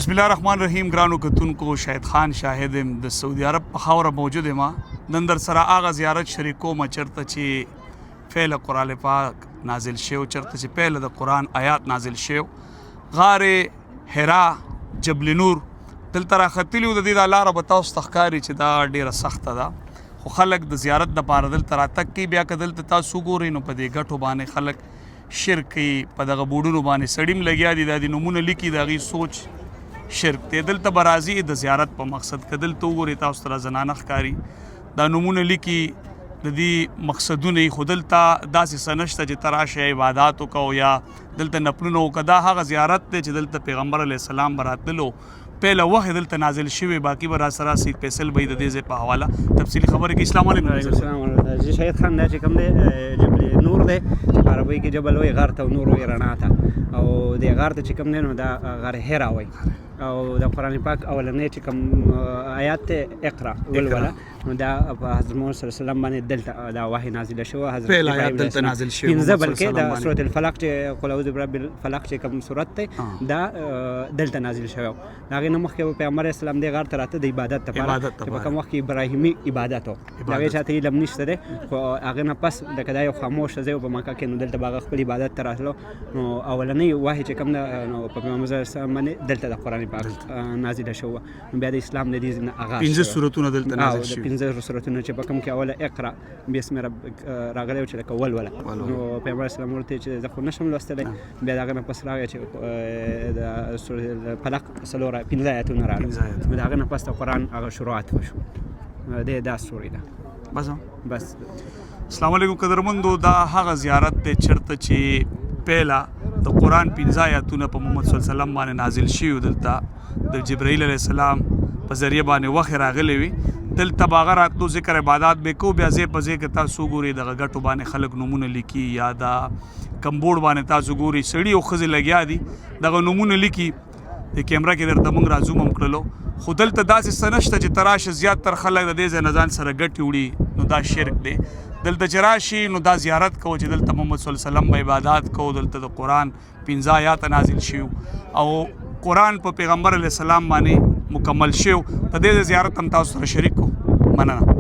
بسم الله الرحمن الرحیم ګرانو کتونکو شاهد خان شاهد یم د سعودي عرب په خاوره موجود یم نن در سره هغه زیارت شریکوم چېرته چې فعل قرآن پاک نازل شوی چېرته چې پیل د قرآن آیات نازل شوی غار حرا جبل نور دلته راختلي وو د دې دا لاره به تاسو ته ښکاري چې دا ډېره سخته ده خو خلک د زیارت دپاره دلته راتګ کوي بیا که دلته تاسو وګورئ نو په دې ګټو باندې خلک شرک کوي په دغه بورډونو باندې سړي هم لګیا دي دا د نومونه لیکي د هغې سوچ شرک دی دلته به راځي د زیارت په مقصد که دلته وګورئ تاسو ته زنانه ښکاري دا نومونه لیکي د دې مقصدونه خو دلته داسې څه نشته چې ته راشئ عبادات وکړو یا دلته نفلونه وکړه دا هغه زیارت دی چې دلته پیغمبر علیه السلام به راتللو پهله وخت دلته نازل شوی باقي به راسره سید فیصل به د دې ځای په حواله تفصیلي خبرې کوي. السلام علیکم. جی شهید خان دا چې کوم دی جبل نور دی چې په عربۍ کې جبل وایي غر ته او نور وایي رڼا ته او دې غر ته چې کوم دی نو دا غر حرا وایي او د قرآن پاک اولنی چې کوم آیات ته اقرا ولوله نو دا په حضرت محمد صلی الله علیه وسلم باندې دلته دا وحی نازله شوه حضرت پیل آیات دلته نازل شوی پنځه بلکې د سورة الفلق چې قل اعوذ برب الفلق چې کوم سورت دی دا دلته نازل شوی د هغې نه مخکې به پیغمبر علیه السلام دې غار ته راته د عبادت لپاره چې په کوم وخت کې ابراهیمي عبادت و د هغې چاته علم نشته دی خو هغې نه پس لکه دا یو خاموشه ځای و په مکه کې نو دلته به هغه خپل عبادت ته راتلو نو اولنی وحی چې کوم ده نو په پیغمبر علیه السلام باندې دلته د قرآن پاک نازله شوه نو بیا د اسلام د دې نه آغاز پنځه سورتونه دلته نازل شوي پنځه سورتونه چې په کوم کې اوله اقرا بسم ربک راغلی و چې لکه ولوله نو پیغمبر اسلام ورته چې زه خو نشم لوستلی بیا د هغه نه پس راغی چې د سورة الفلق څلور پنځه آیتونه راغلل نو د هغه نه پس د قرآن هغه شروعات وشو دا سوري ده بس. السلام علیکم قدرمندو دا هغه زیارت دی چېرته چې پیله د قرآن پنځه آیاتونه په محمد صلی الله علیه وسلم باندې نازل شوي دلته د جبرائیل علیه السلام په ذریعه باندې وحی راغلی وي دلته به هغه راتلو ذکر عبادات به کوو بیا ځای په ځای کې تاسو وګورئ دغه ګټو باندې خلک نومونه لیکي یا دا کمبوډ باندې تاسو ګورئ سړي او ښځې لګیا دي دغه نومونه لیکي د کیمره کې درته موږ رازوم هم کړلو خو دلته داسې څه نشته چې ته راشې زیات تر خلک د دې ځای نه ځان سره ګټې وړي نو دا شرک دی دلته چې راشي نو دا زیارت کوو چې دلته محمد صلی الله علیه وسلم به عبادات کوو دلته د قرآن پنځه آیات نازل شوي او قرآن په پیغمبر علیه السلام باندې مکمل شوی په دې زیارت هم تاسو سره شریک کو مننه.